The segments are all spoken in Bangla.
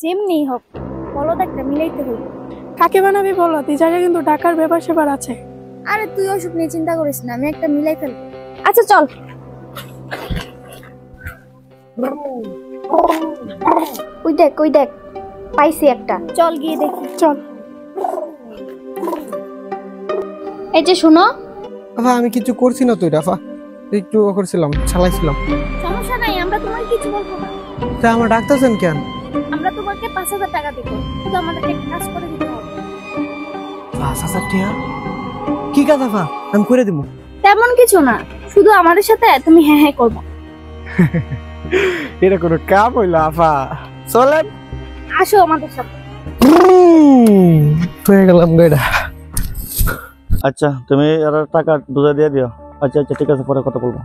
যেমনি হোক বলদ একটা মিলাইতে হইব। কাকে বানাবি বলো, এই জায়গায় কিন্তু টাকার ব্যাপার সেবার আছে। আরে তুই ওসব নিয়ে চিন্তা করিস না, আমি একটা মিলাই ফেলবো। আচ্ছা চল। ওই দেখ পাইছি একটা, চল গিয়ে দেখি। চল। এই যে শোনো, আফা আমি কিছু করছি না তো, রাফা একটু করছিলাম, চালাইছিলাম। সমস্যা নাই, আমরা তোমাকে কিছু বলবো না। তা আমার ডাকতেছেন কেন? আমরা তোমাকে 5,000 টাকা দেব, শুধু আমাদেরকে একটা কাজ করে দিতে হবে। 5,000 টাকা? কি কাজ আফা? আমি করে দিব। তেমন কিছু না, শুধু আমাদের সাথে তুমি হ্যাঁ হ্যাঁ করবে। এটা কোনো কাম হইলো আফা? চলেন, আসো আমাদের সাথে। হয়ে গেলাম গেডা। আচ্ছা তুমি আর টাকা বুঝা দিয়ে দিও। আচ্ছা আচ্ছা ঠিক আছে, পরে কথা বলবো।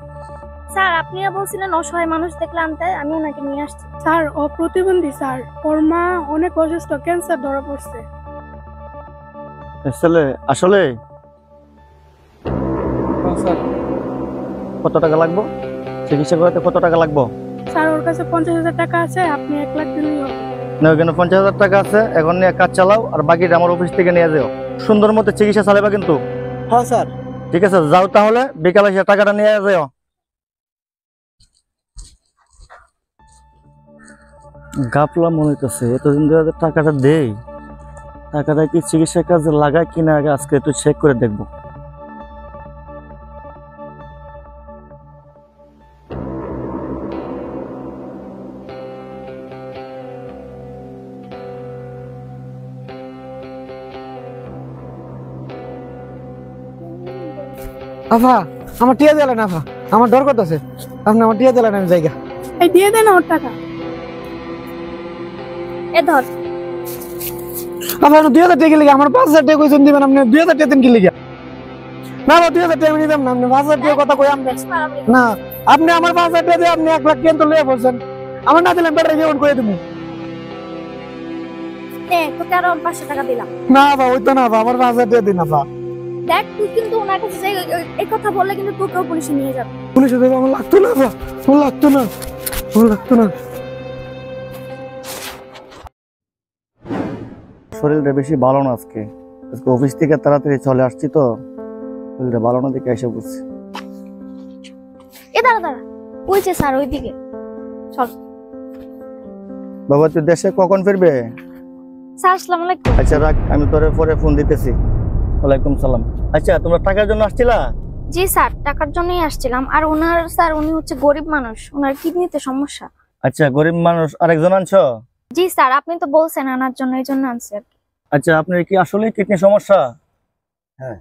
স্যার আপনিও বলছিলেন অসহায় মানুষ দেখলে আনতে, আমি ওনাকে নিয়ে আসছি। স্যার ও প্রতিবন্ধী স্যার, ওর মা অনেক অসুস্থ, ক্যান্সার ধরা পড়ছে। আসলে আসলে স্যার কত টাকা লাগবে? চিকিৎসা করাতে কত টাকা লাগবে? স্যার ওর কাছে 50,000 টাকা আছে, আপনি 1 লাখ দিলেই হবে। না ওখানে 50,000 টাকা আছে, এখন নিয়ে কাজ চালাও আর বাকিটা আমার অফিস থেকে নিয়ে যাও। সুন্দর মতো চিকিৎসা চালাবা কিন্তু। হ্যাঁ স্যার। ঠিক আছে যাও, তাহলে বিকালে সে টাকাটা নিয়ে যাও। গাপলা মনে হইতেছে, এতদিন ধরে টাকাটা দেই, টাকাটা কি চিকিৎসার কাজে লাগায় কিনা আগে আজকে একটু চেক করে দেখবো। আফা আমার টিয়া দিলেন, আফা আমার ডর করতেছে, আপনি আমার টিয়া দিলেন, আমি জায়গা। এই দিয়ে দেন ওর টাকা। এ ধর। আফা 2,000 টাকা লিখে আমার 5,000 টাকা কইছেন দিবেন, আপনি 2,000 টাকা দেন কি লিখে? না না 2,000 টাকা আমি নিতাম না, আপনি 5,000 টাকা কথা কই আপনি। না আপনি আমার 5,000 টাকা দিয়ে আপনি 1 লাখ কেন তো লয়ে বলছেন, আমার না দিলেন বেটার জীবন করে দেবো। তোকে আরো 500 টাকা দিলাম। না আফা ওই তো না আফা, আমার 5,000 টাকা দিন আফা। দেখ তুই কিন্তু ওনার কাছে যাই এই কথা বললে কিন্তু তোকেও পুলিশে নিয়ে যাবে। পুলিশে দেবে, আমার লাগতো না আফা, আমার লাগতো না, আমার লাগতো না। শরীরটা বেশি ভালো না আজকে, আজকে অফিস থেকে তাড়াতাড়ি চলে আসছি তো, শরীরটা ভালো না দেখে এসে বলছি। এ দাঁড়া, ওই যে স্যার ওইদিকে, চল। বাবা তুই দেশে কখন ফিরবে? স্যার আসসালামু আলাইকুম। আচ্ছা রাখ, আমি তোরে পরে ফোন দিতেছি। ওয়ালাইকুম সালাম। আচ্ছা তোমরা টাকার জন্য আসছিলা? জি স্যার, টাকার জন্যই আসছিলাম। আর ওনার স্যার উনি হচ্ছে গরিব মানুষ, ওনার কিডনিতে সমস্যা। আচ্ছা গরিব মানুষ, আরেকজন আনছো? জি স্যার, আপনি তো বলছেন আনার জন্য, এই জন্য আনছি আর কি। আচ্ছা আপনার কি আসলে কিডনি সমস্যা? হ্যাঁ।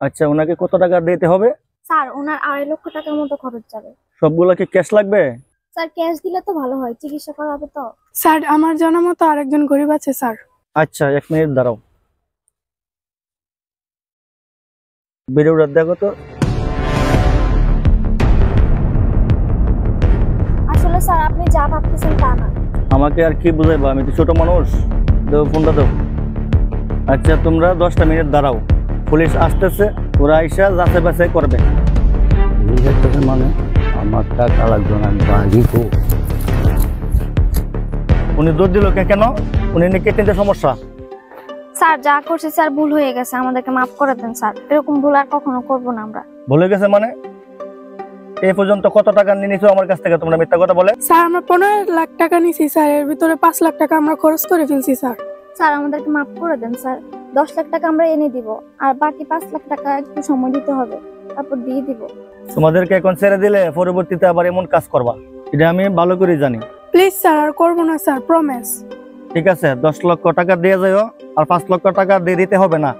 আচ্ছা ওনাকে কত টাকা দিতে হবে? স্যার ওনার 2.5 লক্ষ টাকার মতো খরচ যাবে। সবগুলো কি ক্যাশ লাগবে? স্যার ক্যাশ দিলে তো ভালো হয়, চিকিৎসা করা হবে তো। স্যার আমার জানা মতো আরেকজন গরিব আছে স্যার। আচ্ছা 1 মিনিট দাঁড়াও, ভিডিওটা দেখো তো। আসলে স্যার আপনি যা ভাবতেছেন তা না। আমাকে আর কি বুঝাইবা, আমি তো ছোট মানুষ। দাও ফোনটা দাও। আচ্ছা তোমরা 10টা মিনিট দাঁড়াও, পুলিশ আসতেছে, ওরা আইসা যাচাই বাছাই করবে। মানে আমার টাকা লাগবে না, আমি বাড়ি তো। উনি দৌড় দিল কেন? উনি কিডনিতে সমস্যা। স্যার যা করছে স্যার ভুল হয়ে গেছে, আমাদেরকে মাফ করে দেন স্যার, এরকম ভুল আর কখনো করবো না আমরা। ভুলে গেছে মানে? এই পর্যন্ত কত টাকা নিয়ে নিছো আমার কাছ থেকে? তোমরা মিথ্যা কথা বলে। স্যার আমরা 15 লাখ টাকা নিছি স্যার, এর ভিতরে 5 লাখ টাকা আমরা খরচ করে ফেলছি স্যার। স্যার আমাদেরকে মাফ করে দেন স্যার, 10 লাখ টাকা আমরা এনে দিব, আর বাকি 5 লাখ টাকা একটু সময় দিতে হবে, তারপর দিয়ে দিব। তোমাদেরকে এখন ছেড়ে দিলে পরবর্তীতে আবার এমন কাজ করবা, এটা আমি ভালো করে জানি। প্লিজ স্যার আর করবো না স্যার, প্রমিস। ঠিক আছে 10 লক্ষ টাকা দিয়ে যাও, আর 5 লক্ষ টাকা দিয়ে দিতে হবে না,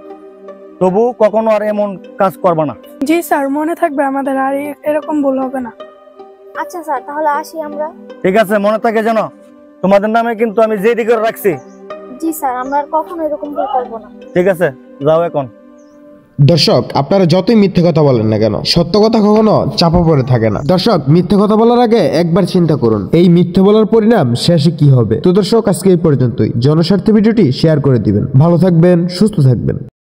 তবু কখনো আর এমন কাজ করবা না। জি স্যার মনে থাকবে আমাদের, আর এরকম ভুল হবে না। আচ্ছা স্যার তাহলে আসি আমরা। ঠিক আছে মনে থাকে যেন, তোমাদের নামে কিন্তু আমি জেডি করে রাখছি। জি স্যার, আমরা আর কখনো এরকম ভুল করব না। ঠিক আছে যাও এখন। দর্শক আপনারা যতই মিথ্যে কথা বলেন না কেন, সত্য কথা কখনো চাপা পড়ে থাকে না। দর্শক মিথ্যে কথা বলার আগে একবার চিন্তা করুন, এই মিথ্যে বলার পরিণাম শেষে কি হবে। তো দর্শক আজকে এই পর্যন্তই। জনস্বার্থে ভিডিওটি শেয়ার করে দিবেন। ভালো থাকবেন, সুস্থ থাকবেন।